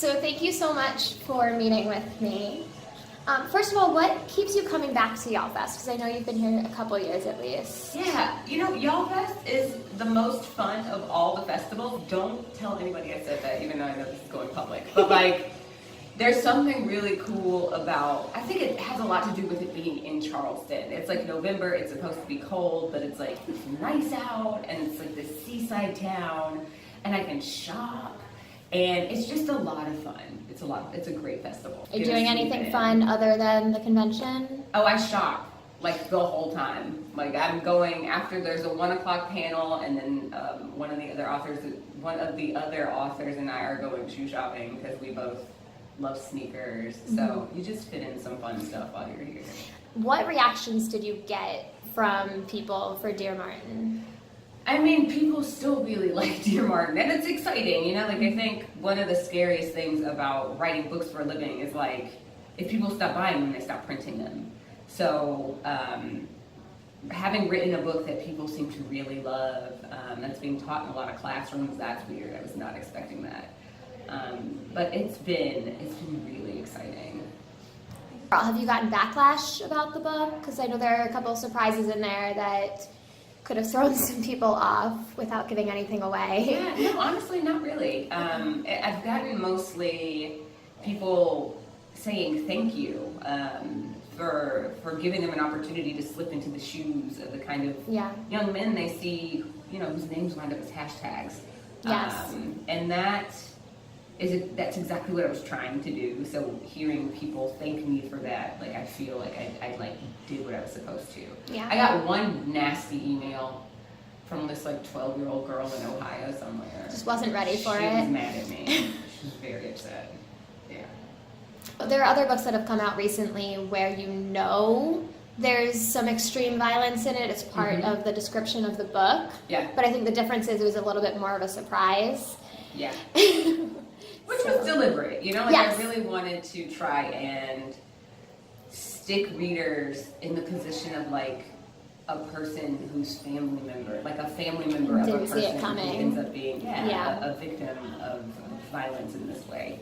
So thank you so much for meeting with me. First of all, what keeps you coming back to YALLfest? Because I know you've been here a couple years at least. Yeah, YALLfest is the most fun of all the festivals. Don't tell anybody I said that, even though I know this is going public. But there's something really cool about, I think it has a lot to do with it being in Charleston. It's like November, it's supposed to be cold, but it's like, it's nice out, and it's like this seaside town, and I can shop, and it's just a lot of fun. It's a great festival. Are you doing anything fun other than the convention? Oh, I shop, like, the whole time. Like, I'm going after there's a 1 o'clock panel, and then one of the other authors and I are going shoe shopping, because we both love sneakers, so you just fit in some fun stuff while you're here. What reactions did you get from people for Dear Martin? I mean, people still really like Dear Martin, and it's exciting, Like, I think one of the scariest things about writing books for a living is, like, if people stop buying them, they stop printing them. So, having written a book that people seem to really love, that's being taught in a lot of classrooms, that's weird. I was not expecting that. But it's been really exciting. Have you gotten backlash about the book? Because I know there are a couple of surprises in there that could have thrown some people off without giving anything away. Yeah, no, honestly, not really. I've gotten mostly people saying thank you for giving them an opportunity to slip into the shoes of the kind of young men they see, whose names wind up as hashtags. Yes. And that's exactly what I was trying to do. So hearing people thank me for that, like, I feel like I did what I was supposed to. Yeah. I got one nasty email from this 12-year-old girl in Ohio somewhere. Just wasn't ready for it. She was mad at me. She was very upset. Yeah. There are other books that have come out recently where there's some extreme violence in it. It's part of the description of the book. Yeah. But I think the difference is it was a little bit more of a surprise. Yeah. Which was deliberate, Yes. I really wanted to try and stick readers in the position of, a person whose family member, a family member of a person who ends up being a victim of violence in this way.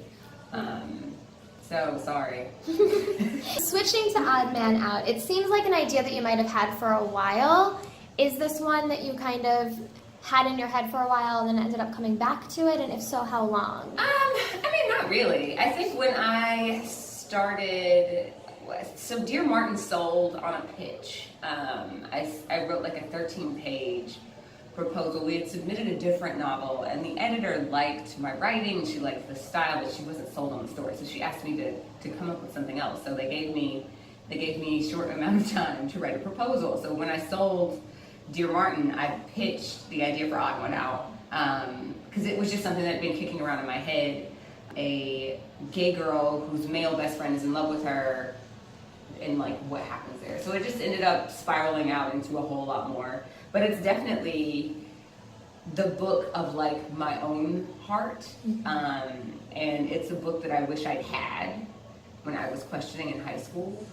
So, sorry. Switching to Odd Man Out, it seems like an idea that you might have had for a while. Is this one that you kind of had in your head for a while and then ended up coming back to it, and if so, how long? Not really. I think when I started, so Dear Martin sold on a pitch. I wrote a 13-page proposal. We had submitted a different novel, and the editor liked my writing, she liked the style, but she wasn't sold on the story, so she asked me to come up with something else. So they gave me a short amount of time to write a proposal. So when I sold Dear Martin, I pitched the idea for Odd One Out, because it was just something that had been kicking around in my head. A gay girl whose male best friend is in love with her, and what happens there. So it just ended up spiraling out into a whole lot more. But it's definitely the book of my own heart, and it's a book that I wish I'd had when I was questioning in high school.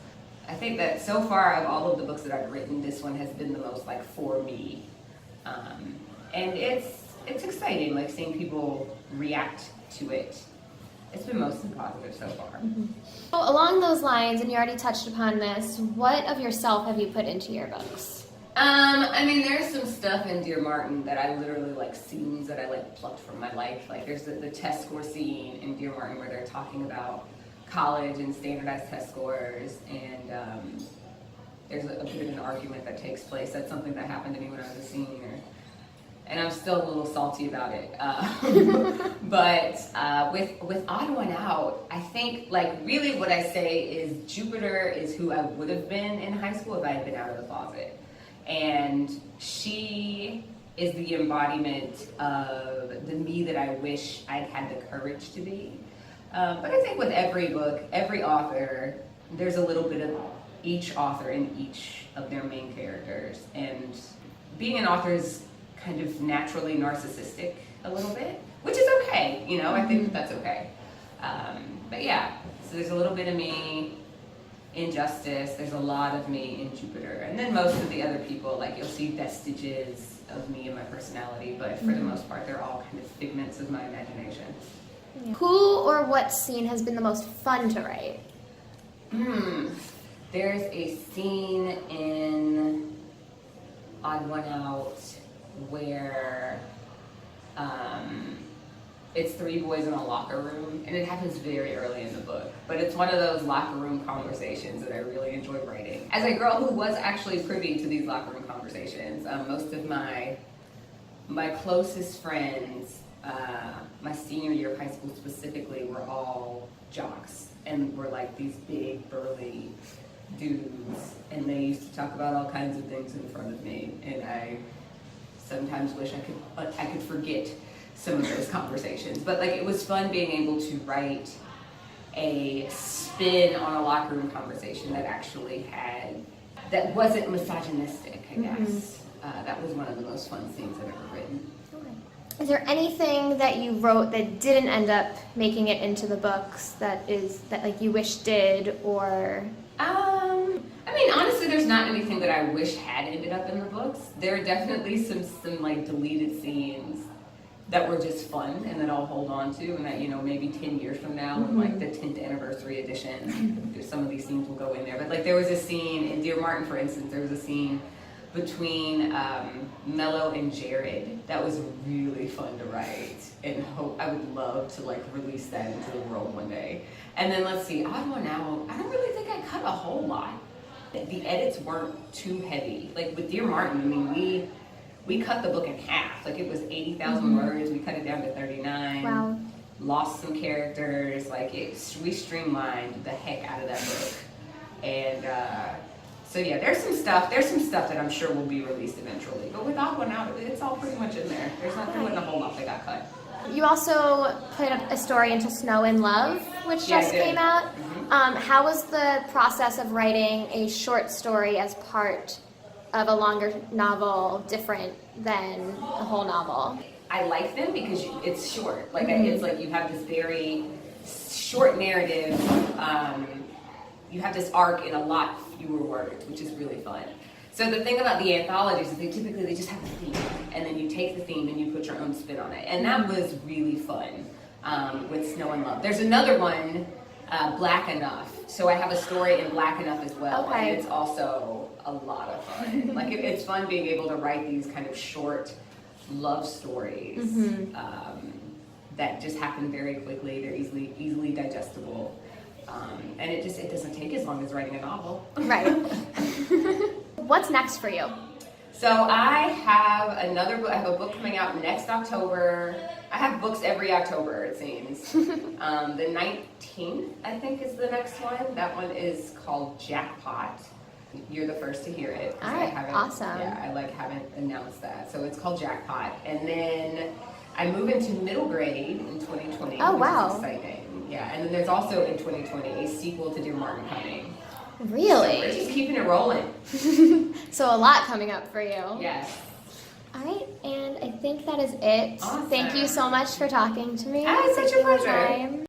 I think that so far of all of the books that I've written, this one has been the most for me, and it's exciting, seeing people react to it. It's been mostly positive so far. So along those lines, and you already touched upon this, what of yourself have you put into your books? There's some stuff in Dear Martin that I literally scenes that I plucked from my life. There's the test score scene in Dear Martin where they're talking about college and standardized test scores, and there's a bit of an argument that takes place. That's something that happened to me when I was a senior, and I'm still a little salty about it. But with Odd One Out, I think really what I say is Jupiter is who I would have been in high school if I had been out of the closet, and she is the embodiment of the me that I wish I'd had the courage to be. But I think with every book, every author, there's a little bit of each author in each of their main characters. And being an author is kind of naturally narcissistic a little bit, which is okay, I think that's okay. But yeah, so there's a little bit of me in Justice, there's a lot of me in Jupiter. And then most of the other people, you'll see vestiges of me and my personality, but for the most part, they're all kind of figments of my imagination. Who or what scene has been the most fun to write? There's a scene in Odd One Out where it's three boys in a locker room, and it happens very early in the book. But it's one of those locker room conversations that I really enjoy writing. As a girl who was actually privy to these locker room conversations, most of my closest friends, my senior year of high school specifically, were all jocks and were like these big burly dudes, and they used to talk about all kinds of things in front of me, and I sometimes wish I could forget some of those conversations. But like, it was fun being able to write a spin on a locker room conversation that wasn't misogynistic, I guess. That was one of the most fun scenes I've ever written. Is there anything that you wrote that didn't end up making it into the books that like you wish did, or? I mean, honestly, there's not anything that I wish had ended up in the books. There are definitely some like deleted scenes that were just fun and that I'll hold on to, and that, you know, maybe 10 years from now, in like the 10th anniversary edition, some of these scenes will go in there. But like, there was a scene in Dear Martin, for instance, there was a scene between Mello and Jared that was really fun to write, and I would love to like release that into the world one day. And then let's see, Odd One Out, I don't really think I cut a whole lot. The edits weren't too heavy. Like with Dear Martin, I mean, we cut the book in half. Like, it was 80,000 words, we cut it down to 39. Wow. Lost some characters, like we streamlined the heck out of that book. And so yeah, there's some stuff that I'm sure will be released eventually. But with Odd One Out, it's all pretty much in there. There wasn't a whole lot that got cut. You also put a story into Snow in Love, which just came out. How was the process of writing a short story as part of a longer novel different than a whole novel? I like them because it's short. Like, it's like you have this very short narrative. You have this arc in a lot fewer words, which is really fun. So the thing about the anthologies is they just have a theme, and then you take the theme and you put your own spin on it. And that was really fun with Snow in Love. There's another one, Black Enough. So I have a story in Black Enough as well, and it's also a lot of fun. Like, it's fun being able to write these kind of short love stories that just happen very quickly. They're easily digestible, and it doesn't take as long as writing a novel. Right. What's next for you? So I have another book. I have a book coming out next October. I have books every October, it seems. The 19th, I think, is the next one. That one is called Jackpot. You're the first to hear it. All right, awesome. Yeah, I haven't announced that. So it's called Jackpot. And then I move into middle grade in 2020. Oh, wow. Which is exciting. Yeah, and then there's also in 2020 a sequel to Dear Martin coming. Really? So we're just keeping it rolling. So a lot coming up for you. Yes. All right, and I think that is it. Awesome. Thank you so much for talking to me. It's such a pleasure. Time.